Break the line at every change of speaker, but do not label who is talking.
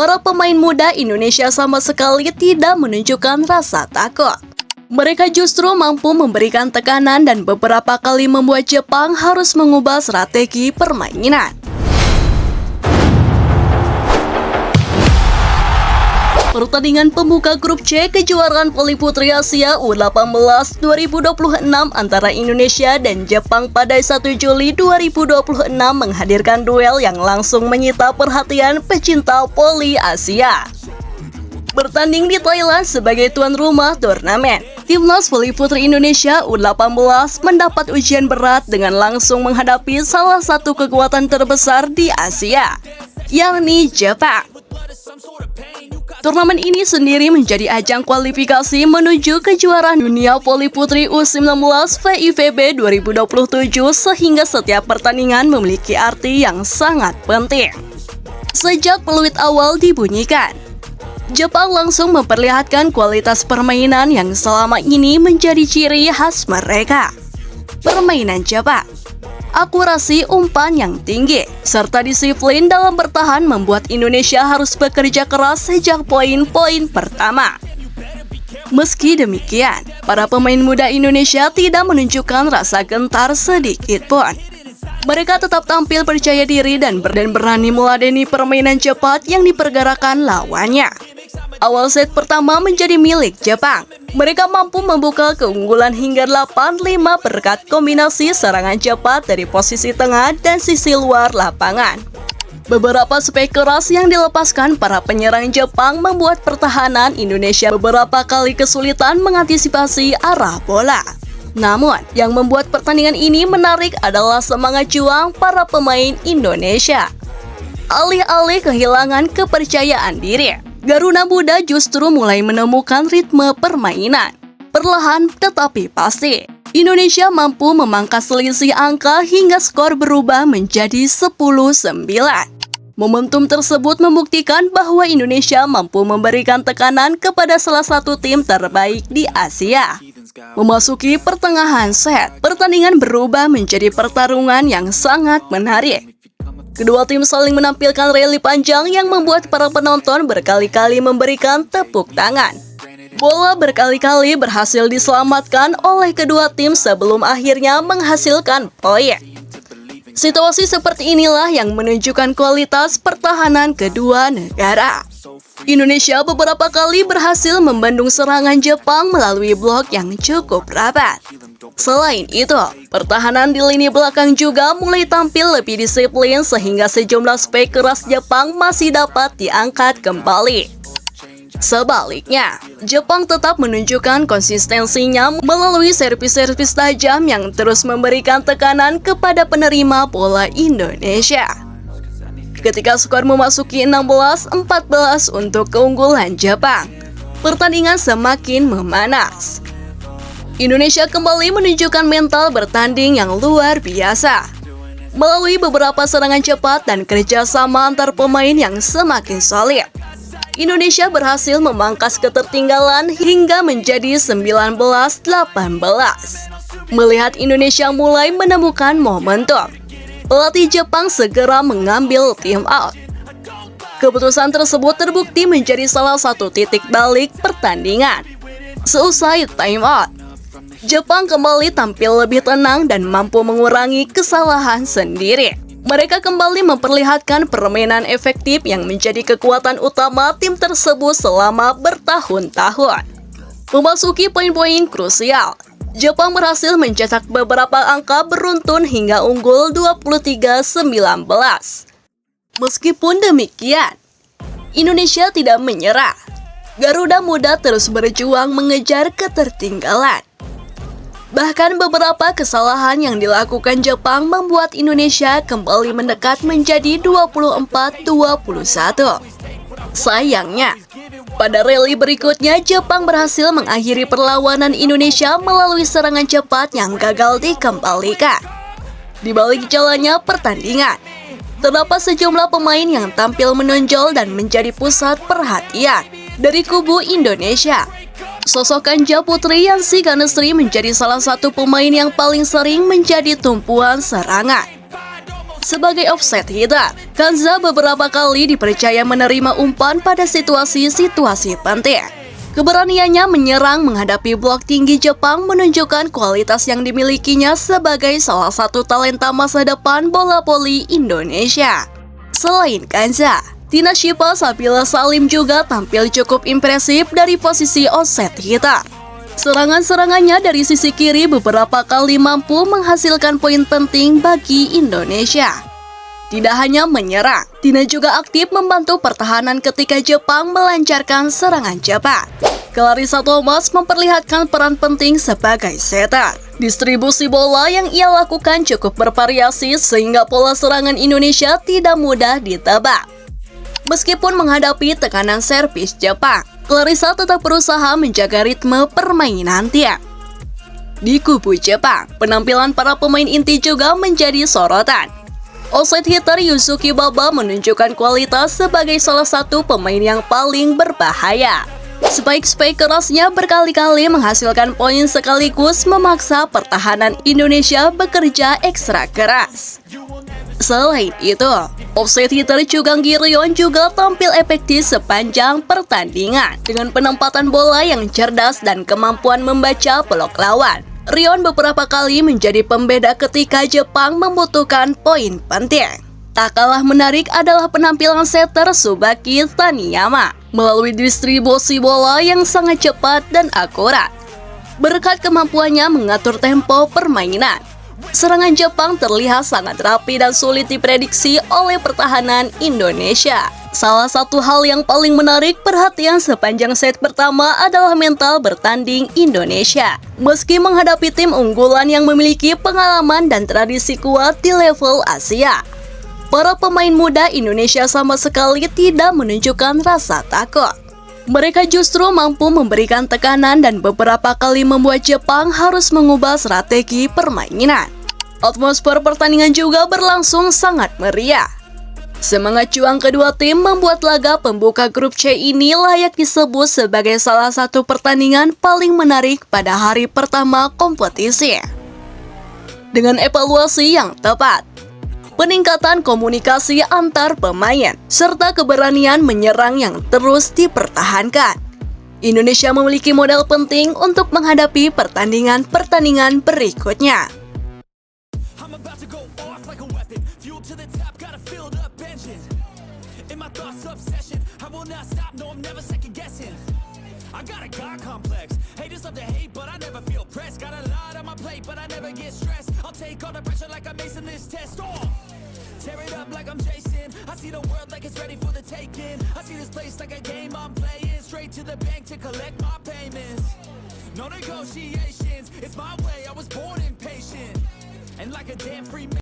Para pemain muda Indonesia sama sekali tidak menunjukkan rasa takut. Mereka justru mampu memberikan tekanan dan beberapa kali membuat Jepang harus mengubah strategi permainan. Pertandingan pembuka grup C kejuaraan voli putri Asia U18 2026 antara Indonesia dan Jepang pada 1 Juli 2026 menghadirkan duel yang langsung menyita perhatian pecinta voli Asia. Bertanding di Thailand sebagai tuan rumah turnamen, Timnas Voli Putri Indonesia U18 mendapat ujian berat dengan langsung menghadapi salah satu kekuatan terbesar di Asia, yakni Jepang. Turnamen ini sendiri menjadi ajang kualifikasi menuju kejuaraan dunia voli putri U19 VIVB 2027 sehingga setiap pertandingan memiliki arti yang sangat penting. Sejak peluit awal dibunyikan, Jepang langsung memperlihatkan kualitas permainan yang selama ini menjadi ciri khas mereka. Permainan Jepang, akurasi umpan yang tinggi, serta disiplin dalam bertahan membuat Indonesia harus bekerja keras sejak poin-poin pertama. Meski demikian, para pemain muda Indonesia tidak menunjukkan rasa gentar sedikit pun. Mereka tetap tampil percaya diri dan berani meladeni permainan cepat yang dipergerakan lawannya. Awal set pertama menjadi milik Jepang. Mereka mampu membuka keunggulan hingga 8-5 berkat kombinasi serangan cepat dari posisi tengah dan sisi luar lapangan. Beberapa spek keras yang dilepaskan para penyerang Jepang membuat pertahanan Indonesia beberapa kali kesulitan mengantisipasi arah bola. Namun, yang membuat pertandingan ini menarik adalah semangat juang para pemain Indonesia. Alih-alih kehilangan kepercayaan diri, Garuda Muda justru mulai menemukan ritme permainan. Perlahan tetapi pasti, Indonesia mampu memangkas selisih angka hingga skor berubah menjadi 10-9. Momentum tersebut membuktikan bahwa Indonesia mampu memberikan tekanan kepada salah satu tim terbaik di Asia. Memasuki pertengahan set, pertandingan berubah menjadi pertarungan yang sangat menarik. Kedua tim saling menampilkan rally panjang yang membuat para penonton berkali-kali memberikan tepuk tangan. Bola berkali-kali berhasil diselamatkan oleh kedua tim sebelum akhirnya menghasilkan poin. Situasi seperti inilah yang menunjukkan kualitas pertahanan kedua negara. Indonesia beberapa kali berhasil membendung serangan Jepang melalui blok yang cukup rapat. Selain itu, pertahanan di lini belakang juga mulai tampil lebih disiplin sehingga sejumlah spek keras Jepang masih dapat diangkat kembali. Sebaliknya, Jepang tetap menunjukkan konsistensinya melalui servis-servis tajam yang terus memberikan tekanan kepada penerima bola Indonesia. Ketika skor memasuki 16-14 untuk keunggulan Jepang, pertandingan semakin memanas. Indonesia kembali menunjukkan mental bertanding yang luar biasa. Melalui beberapa serangan cepat dan kerjasama antar pemain yang semakin solid, Indonesia berhasil memangkas ketertinggalan hingga menjadi 19-18. Melihat Indonesia mulai menemukan momentum, pelatih Jepang segera mengambil time out. Keputusan tersebut terbukti menjadi salah satu titik balik pertandingan. Seusai time out, Jepang kembali tampil lebih tenang dan mampu mengurangi kesalahan sendiri. Mereka kembali memperlihatkan permainan efektif yang menjadi kekuatan utama tim tersebut selama bertahun-tahun. Memasuki poin-poin krusial, Jepang berhasil mencetak beberapa angka beruntun hingga unggul 23-19. Meskipun demikian, Indonesia tidak menyerah. Garuda Muda terus berjuang mengejar ketertinggalan. Bahkan beberapa kesalahan yang dilakukan Jepang membuat Indonesia kembali mendekat menjadi 24-21. Sayangnya, pada rally berikutnya Jepang berhasil mengakhiri perlawanan Indonesia melalui serangan cepat yang gagal dikembalikan. Di balik jalannya pertandingan, terdapat sejumlah pemain yang tampil menonjol dan menjadi pusat perhatian dari kubu Indonesia. Sosok Ganja Putri Yansi Ganestri menjadi salah satu pemain yang paling sering menjadi tumpuan serangan. Sebagai offset hitter, Kanza beberapa kali dipercaya menerima umpan pada situasi-situasi penting. Keberaniannya menyerang menghadapi blok tinggi Jepang menunjukkan kualitas yang dimilikinya sebagai salah satu talenta masa depan bola voli Indonesia. Selain Kanza, Tina Shipa Sabila Salim juga tampil cukup impresif dari posisi offset hitter. Serangan-serangannya dari sisi kiri beberapa kali mampu menghasilkan poin penting bagi Indonesia. Tidak hanya menyerang, Tina juga aktif membantu pertahanan ketika Jepang melancarkan serangan cepat. Clarissa Thomas memperlihatkan peran penting sebagai setter. Distribusi bola yang ia lakukan cukup bervariasi sehingga pola serangan Indonesia tidak mudah ditebak. Meskipun menghadapi tekanan servis Jepang, Clarissa tetap berusaha menjaga ritme permainan tim. Di kubu Jepang, penampilan para pemain inti juga menjadi sorotan. Offside hitter Yusuke Baba menunjukkan kualitas sebagai salah satu pemain yang paling berbahaya. Spike-spike kerasnya berkali-kali menghasilkan poin sekaligus memaksa pertahanan Indonesia bekerja ekstra keras. Selain itu, offside hitter Chugang Gi-ryeon juga tampil efektif sepanjang pertandingan dengan penempatan bola yang cerdas dan kemampuan membaca blok lawan. Ryeon beberapa kali menjadi pembeda ketika Jepang membutuhkan poin penting. Tak kalah menarik adalah penampilan setter Tsubaki Taniyama melalui distribusi bola yang sangat cepat dan akurat. Berkat kemampuannya mengatur tempo permainan, serangan Jepang terlihat sangat rapi dan sulit diprediksi oleh pertahanan Indonesia. Salah satu hal yang paling menarik perhatian sepanjang set pertama adalah mental bertanding Indonesia. Meski menghadapi tim unggulan yang memiliki pengalaman dan tradisi kuat di level Asia, para pemain muda Indonesia sama sekali tidak menunjukkan rasa takut. Mereka justru mampu memberikan tekanan dan beberapa kali membuat Jepang harus mengubah strategi permainan. Atmosfer pertandingan juga berlangsung sangat meriah. Semangat juang kedua tim membuat laga pembuka grup C ini layak disebut sebagai salah satu pertandingan paling menarik pada hari pertama kompetisi. Dengan evaluasi yang tepat, peningkatan komunikasi antar pemain, serta keberanian menyerang yang terus dipertahankan, Indonesia memiliki modal penting untuk menghadapi pertandingan-pertandingan berikutnya.
I got a God complex. Haters love to hate, but I never feel pressed. Got a lot on my plate, but I never get stressed. I'll take all the pressure like I'm acing this test. Tear it up like I'm Jason. I see the world like it's ready for the taking. I see this place like a game I'm playing. Straight to the bank to collect my payments. No negotiations, it's my way. I was born impatient, and like a damn free man.